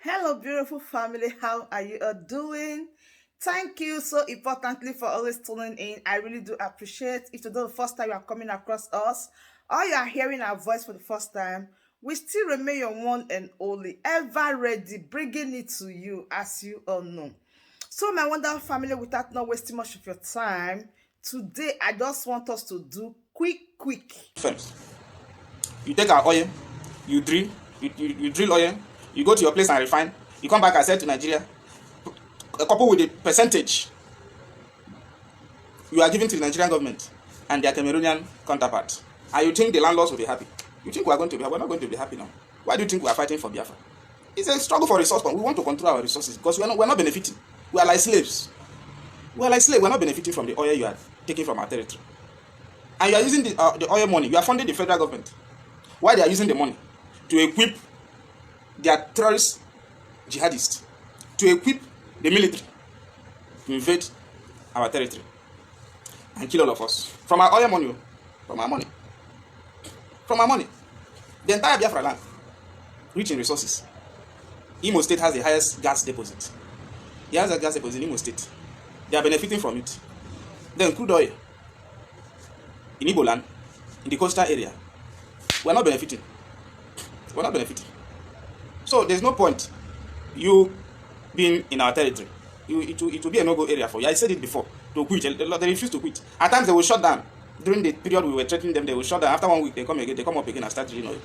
Hello, beautiful family. How are you all doing? Thank you so importantly for always tuning in. I really do appreciate. If today the first time you are coming across us, or you are hearing our voice for the first time, we still remain your one and only, ever ready, bringing it to you, as you all know. So, my wonderful family, without not wasting much of your time, today I just want us to do quick. Firms. You take our oil, you drill, you drill oil, you go to your place and refine, you come back and sell to Nigeria, coupled with the percentage you are giving to the Nigerian government and their Cameroonian counterparts. And you think the landlords will be happy. You think we are going to be happy? We're not going to be happy now. Why do you think we are fighting for Biafre? It's a struggle for resource, but we want to control our resources because we're not benefiting. We are like slaves. We are like slaves. We're not benefiting from the oil you are taking from our territory. And you are using the oil money. You are funding the federal government. Why they are using the money? To equip their terrorist jihadists, to equip the military to invade our territory and kill all of us. From our oil money, from our money. From our money. The entire Biafra land, rich in resources. Imo State has the highest gas deposit. The highest gas deposit in Imo State. They are benefiting from it. Then crude oil in Igbo land, in the coastal area, we are not benefiting. We're not benefiting. So there's no point you being in our territory. It will be a no-go area for you. I said it before. To quit. They refuse to quit. At times they will shut down. During the period we were threatening them, they will shut down. After 1 week, they come again. They come up again and start drilling oil.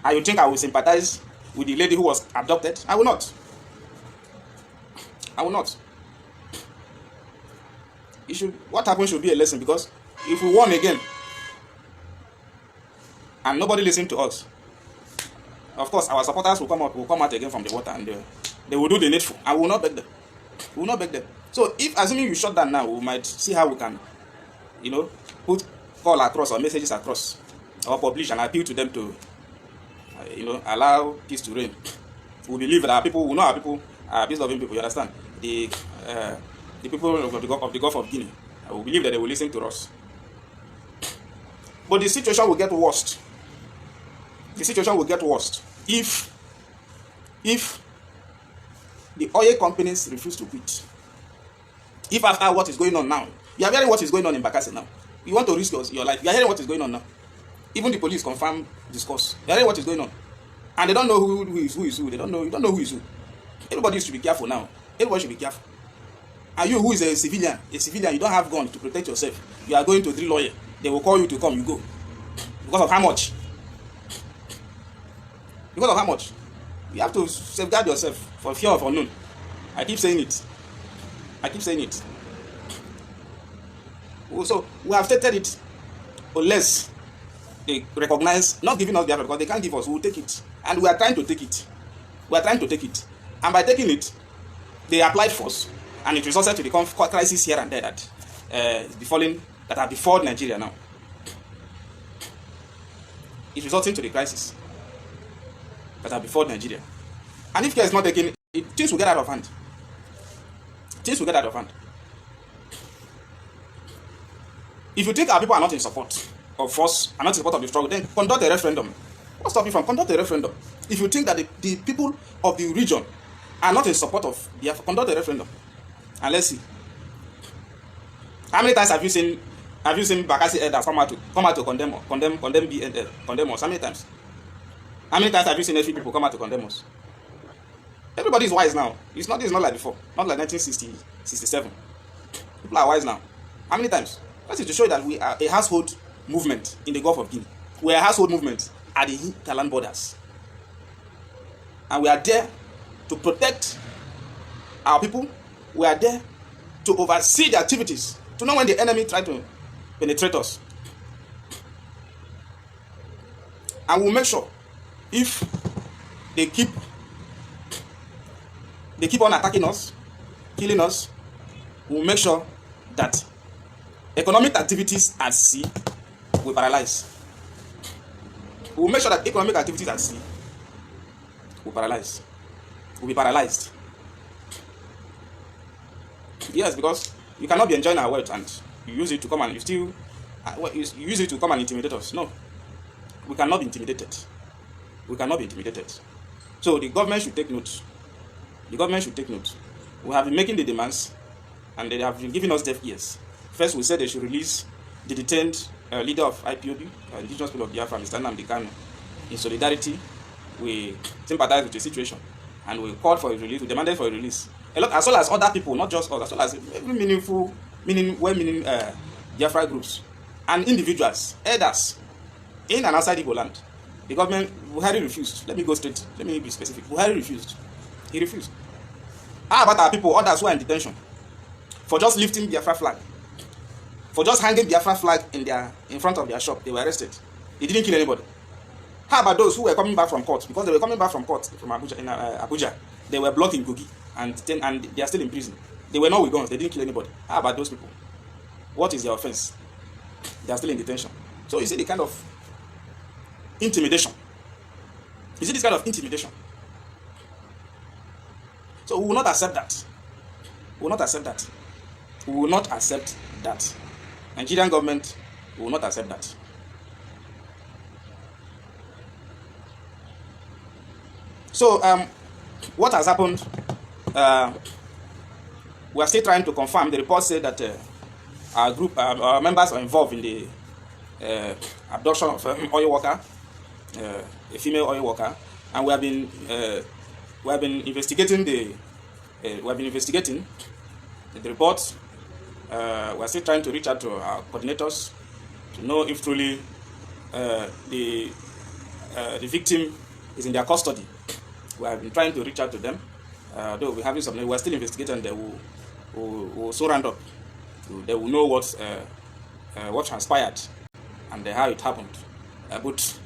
And you think I will sympathize with the lady who was abducted? I will not. I will not. What happened should be a lesson, because if we won again and nobody listened to us, of course our supporters will come out again from the water, and they will do the needful, and we will not beg them. We will not beg them. So if, assuming you shut down now, we might see how we can, put call across or messages across, or publish and appeal to them to, allow peace to reign. We believe that our people, we know our people are peace-loving people. You understand? The people of the Gulf of Guinea, we believe that they will listen to us. But the situation will get worse. The situation will get worse if the oil companies refuse to quit. If after what is going on now, you are hearing what is going on in Bakassi now, you want to risk your life. You are hearing what is going on now. Even the police confirm discourse. You are hearing what is going on, and they don't know who is who. They don't know. You don't know who is who. Everybody should be careful now. Everybody should be careful. And you, who is a civilian, you don't have gun to protect yourself. You are going to drill oil. They will call you to come. You go. Because of how much? Because of how much? You have to safeguard yourself for fear of unknown. I keep saying it. So we have stated it, unless they recognize, not giving us Biafra, because they can't give us, we will take it. And we are trying to take it. And by taking it, they applied force, and it resulted to the crisis here and there that have befallen Nigeria now. It resulting to the crisis that have befallen Nigeria. And if care is not taken, things will get out of hand. If you think our people are not in support of us, are not in support of the struggle, then conduct a referendum. What's stopping you from conduct a referendum? If you think that the people of the region are not in support of Biafra, conduct a referendum, and let's see. How many times have you seen Bakassi elders come out to condemn us? How many times? How many times have you seen every people come out to condemn us? Everybody is wise now. It's not like before. Not like 1960, 67. People are wise now. How many times? That is to show that we are a household movement in the Gulf of Guinea. We are a household movement at the hinterland borders. And we are there to protect our people. We are there to oversee the activities, to know when the enemy try to penetrate us. And we'll make sure, if they keep on attacking us, killing us, we'll make sure that economic activities at sea will paralyze. We'll make sure that economic activities at sea will be paralyzed. Yes, because you cannot be enjoying our wealth and you use it to come and you use it to come and intimidate us. No, we cannot be intimidated. We cannot be intimidated. So the government should take note. The government should take note. We have been making the demands, and they have been giving us deaf ears. First, we said they should release the detained leader of IPOB, Indigenous People of Biafre, Mr. Nnamdi Kanu. In solidarity, we sympathize with the situation, and we called for his release. We demanded for his release. A lot, as well as other people, not just us, as well as every well-meaning Biafra groups and individuals, elders, in and outside Igbo land. The government, Buhari refused. Let me go straight. Let me be specific. Buhari refused. He refused. How about our people, others who are in detention, for just lifting Biafra flag, for just hanging Biafra flag in front of their shop? They were arrested. They didn't kill anybody. How about those who were coming back from court? Because they were coming back from court from Abuja, in Abuja, they were blocked in Kogi and they are still in prison. They were not with guns. They didn't kill anybody. How about those people? What is their offense? They are still in detention. So you see the kind of intimidation. You see this kind of intimidation. So we will not accept that. We will not accept that. We will not accept that. Nigerian government will not accept that. So what has happened? We are still trying to confirm. The report said that our group, our members are involved in the abduction of oil worker, a female oil worker, and we have been investigating the report. We are still trying to reach out to our coordinators to know if truly the victim is in their custody. We have been trying to reach out to them. Though we're having some, we're still investigating. They will soon round up. They will know what transpired and how it happened. But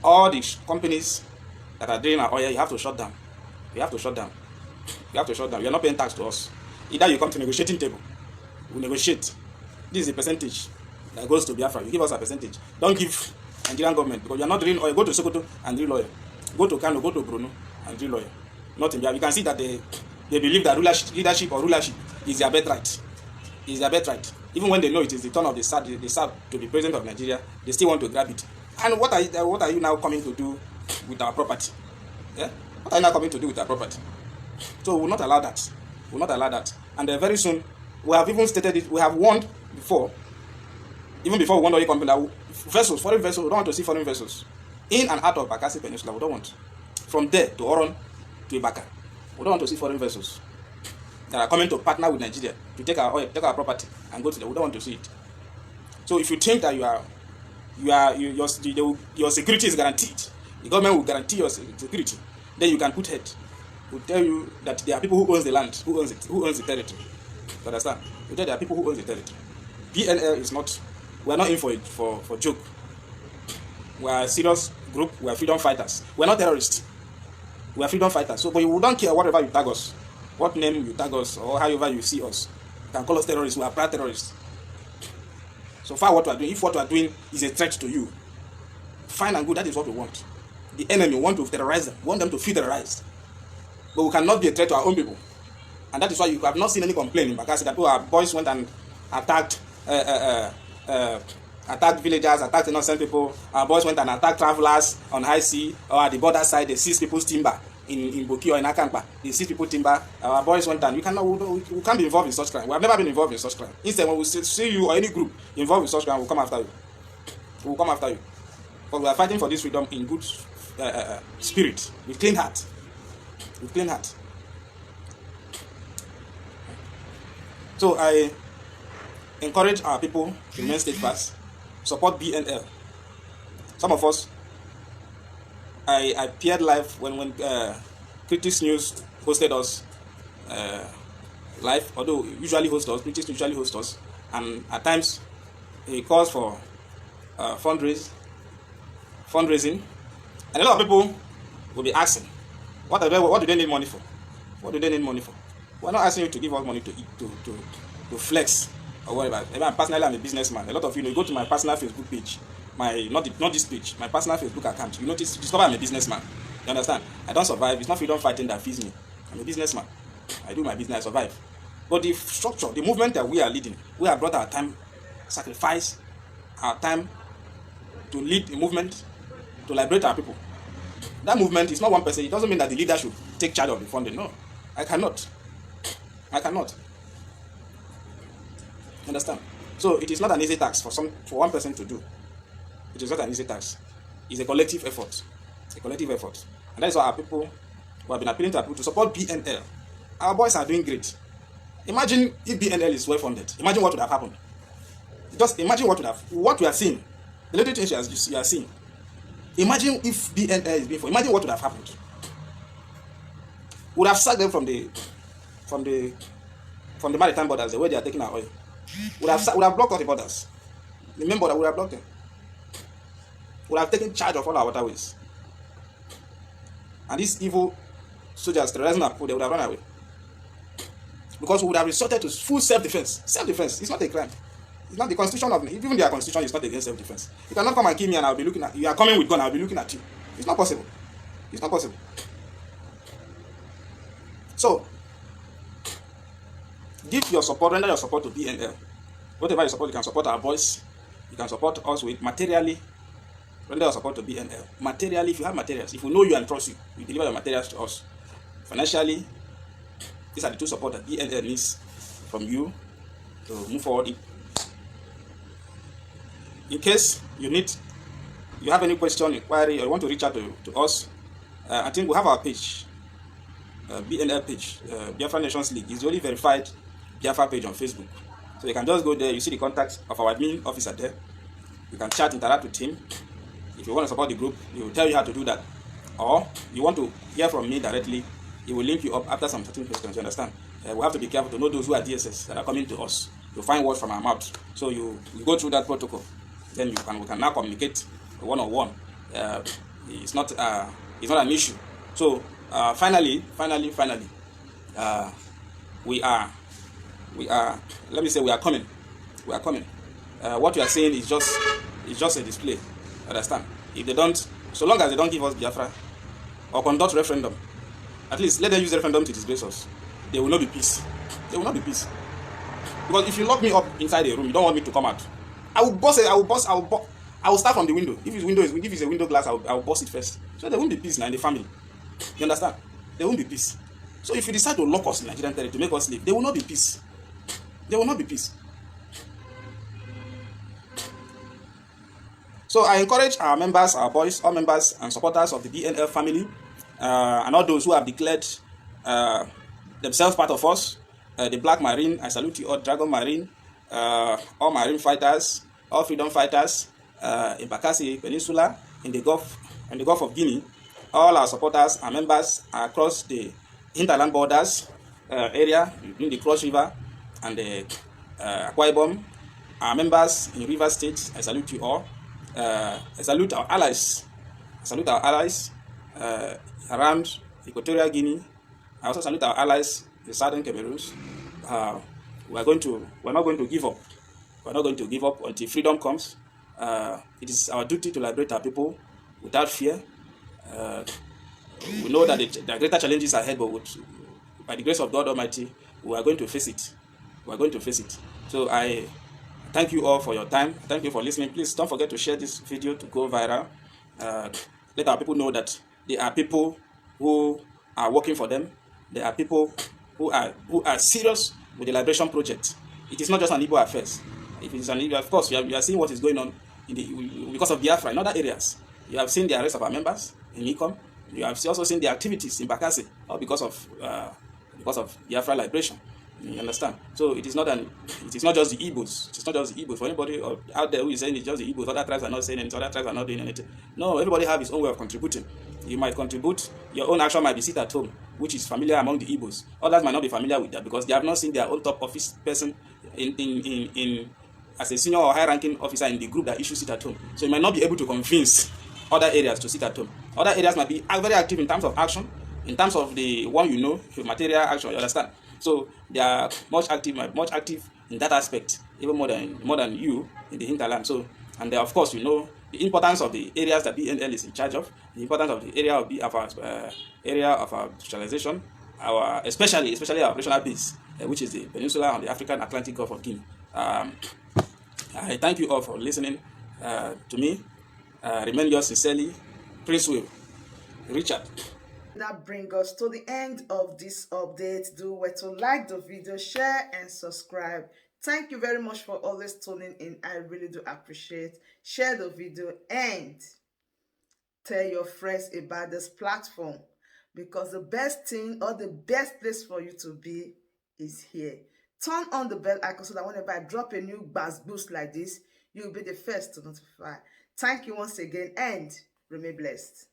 all the companies that are doing our oil, you have to shut down. You have to shut down. You have to shut down. You are not paying tax to us. Either you come to negotiating table, we negotiate. This is a percentage that goes to Biafra. You give us a percentage. Don't give Nigerian government, because you are not drilling oil. Go to Sokoto and drill oil. Go to Kano, go to Bruno and drill oil. Not in Biafra. You can see that they believe that leadership is their birthright. Is their birthright. Even when they know it is the turn of the South to be president of Nigeria, they still want to grab it. And what are you now coming to do with our property? Yeah? What are you now coming to do with our property? So we will not allow that. We will not allow that. And very soon, we have even stated it. We have warned before, even before we warned oil company, that vessels, foreign vessels, we don't want to see foreign vessels in and out of Bakassi Peninsula. We don't want. From there to Oron to Ibaka, we don't want to see foreign vessels that are coming to partner with Nigeria to take our oil, take our property, and go to there. We don't want to see it. So if you think that your security is guaranteed, the government will guarantee your security, then you can put head. We'll tell you that there are people who owns the land, who owns the territory. You understand? We'll tell you there are people who owns the territory. BNL is not. We are not in for it for joke. We are a serious group. We are freedom fighters. We are not terrorists. We are freedom fighters. So, but we don't care whatever you tag us, what name you tag us, or however you see us. You can call us terrorists. We are proud terrorists. So far, what we are doing, if what we are doing is a threat to you, fine and good. That is what we want. The enemy want to terrorize them. We want them to feel terrorized. But we cannot be a threat to our own people. And that is why you have not seen any complaint in Bakassi that our boys went and attacked villagers, attacked innocent people. Our boys went and attacked travelers on high sea or at the border side. They seized people's timber in Boki or in Akampa. They seized people's timber. Our boys went and we can't be involved in such crime. We have never been involved in such crime. Instead, when we see you or any group involved in such crime, we'll come after you. We'll come after you. But we are fighting for this freedom in good spirit, with clean heart. With clean heart. So I encourage our people to remain steadfast, support BNL. Some of us, I appeared live when Critics News hosted us live, although usually host us, Critics usually host us, and at times he calls for fundraising, and a lot of people will be asking, what do they need money for? What do they need money for? We're not asking you to give us money to eat, to flex or whatever. Even personally, I'm a businessman. A lot of you go to my personal Facebook page, not this page, my personal Facebook account. You notice, discover I'm a businessman. You understand? I don't survive. It's not freedom fighting that feeds me. I'm a businessman. I do my business, I survive. But the structure, the movement that we are leading, we have brought our time, sacrifice our time to lead the movement, to liberate our people. That movement is not one person. It doesn't mean that the leader should take charge of the funding. No, I cannot. I cannot. Understand? So it is not an easy task for one person to do. It is not an easy task. It's a collective effort. It's a collective effort. And that is why our people, who have been appealing to our people to support BNL. Our boys are doing great. Imagine if BNL is well funded. Imagine what would have happened. Just imagine what we are seeing. The little things you are seeing. Imagine if BNL is being funded. Imagine what would have happened. Would have sacked them from the maritime borders, the way they are taking our oil. Would have blocked all the borders. The main border would have blocked them. Would have taken charge of all our waterways. And these evil soldiers terrorizing our people, they would have run away. Because we would have resorted to full self-defense. Self-defense is not a crime. It's not the constitution of even their constitution is not against self-defense. You cannot come and kill me and I'll be looking at you. You are coming with gun, I'll be looking at you. It's not possible. It's not possible. So give your support, render your support to BNL. Whatever you support, you can support our boys. You can support us with materially. Render your support to BNL. Materially, if you have materials, if we know you and trust you, you deliver your materials to us. Financially, these are the two support that BNL needs from you to move forward. In case you have any question, inquiry, or you want to reach out to us, I think we have our page, BNL page, Biafra Nations League. It's the only verified Biafra page on Facebook. So you can just go there, you see the contacts of our admin officer there. You can chat, interact with him. If you want to support the group, he will tell you how to do that. Or you want to hear from me directly, he will link you up after some certain questions, you understand? We have to be careful to know those who are DSS that are coming to us to find words from our mouth. So you go through that protocol. Then we can now communicate one-on-one. It's not an issue. So finally, we are. Let me say we are coming. We are coming. What we are saying is just a display. Understand? If they don't, so long as they don't give us Biafra or conduct referendum, at least let them use the referendum to disgrace us. There will not be peace. There will not be peace. Because if you lock me up inside a room, you don't want me to come out. I will start from the window. If it's a window glass, I will bust it first. So there won't be peace now in the family. You understand? There won't be peace. So if you decide to lock us in Nigerian territory to make us live, there will not be peace. There will not be peace. So I encourage our members, our boys, all members and supporters of the BNL family, and all those who have declared themselves part of us, the Black Marine, I salute you all, Dragon Marine, all Marine fighters, all freedom fighters in Bakassi Peninsula, in the Gulf of Guinea, all our supporters and members across the hinterland borders area, in the Cross River and the Akwa Ibom, our members in River State, I salute you all. I salute our allies. Around Equatorial Guinea. I also salute our allies in Southern Cameroon. We're not going to give up. We're not going to give up until freedom comes. It is our duty to liberate our people without fear. We know that there are greater challenges ahead, but by the grace of God Almighty, we are going to face it. We are going to face it. So I thank you all for your time. Thank you for listening. Please don't forget to share this video to go viral. Let our people know that there are people who are working for them. There are people who are serious with the liberation project. It is not just an Igbo affair. If it is an Igbo, of course, you are seeing what is going on because of Biafra in other areas. You have seen the arrest of our members in Ikom. You have also seen the activities in Bakassi, all because of Biafra liberation. You understand? So it is not just the Igbos. It's not just the Igbos. For anybody out there who is saying it's just the Igbos, other tribes are not saying anything, other tribes are not doing anything. No, everybody have his own way of contributing. You might contribute, your own action might be sit at home, which is familiar among the Igbos. Others might not be familiar with that because they have not seen their own top office person in as a senior or high-ranking officer in the group that issues sit at home. So you might not be able to convince other areas to sit at home. Other areas might be very active in terms of action, in terms of the one you know, the material action, you understand? So they are much active in that aspect, even more than you in the hinterland. So, and of course, you know the importance of the areas that BNL is in charge of, the importance of the area of our specialization, especially our operational base, which is the peninsula on the African Atlantic Gulf of Guinea. I thank you all for listening to me. Remain yours sincerely, Prince Will. Richard. That brings us to the end of this update. Do well to like the video, share, and subscribe. Thank you very much for always tuning in. I really do appreciate. Share the video and tell your friends about this platform, because the best thing or the best place for you to be is here. Turn on the bell icon so that whenever I drop a new buzz boost like this, you'll be the first to notify. Thank you once again and remain blessed.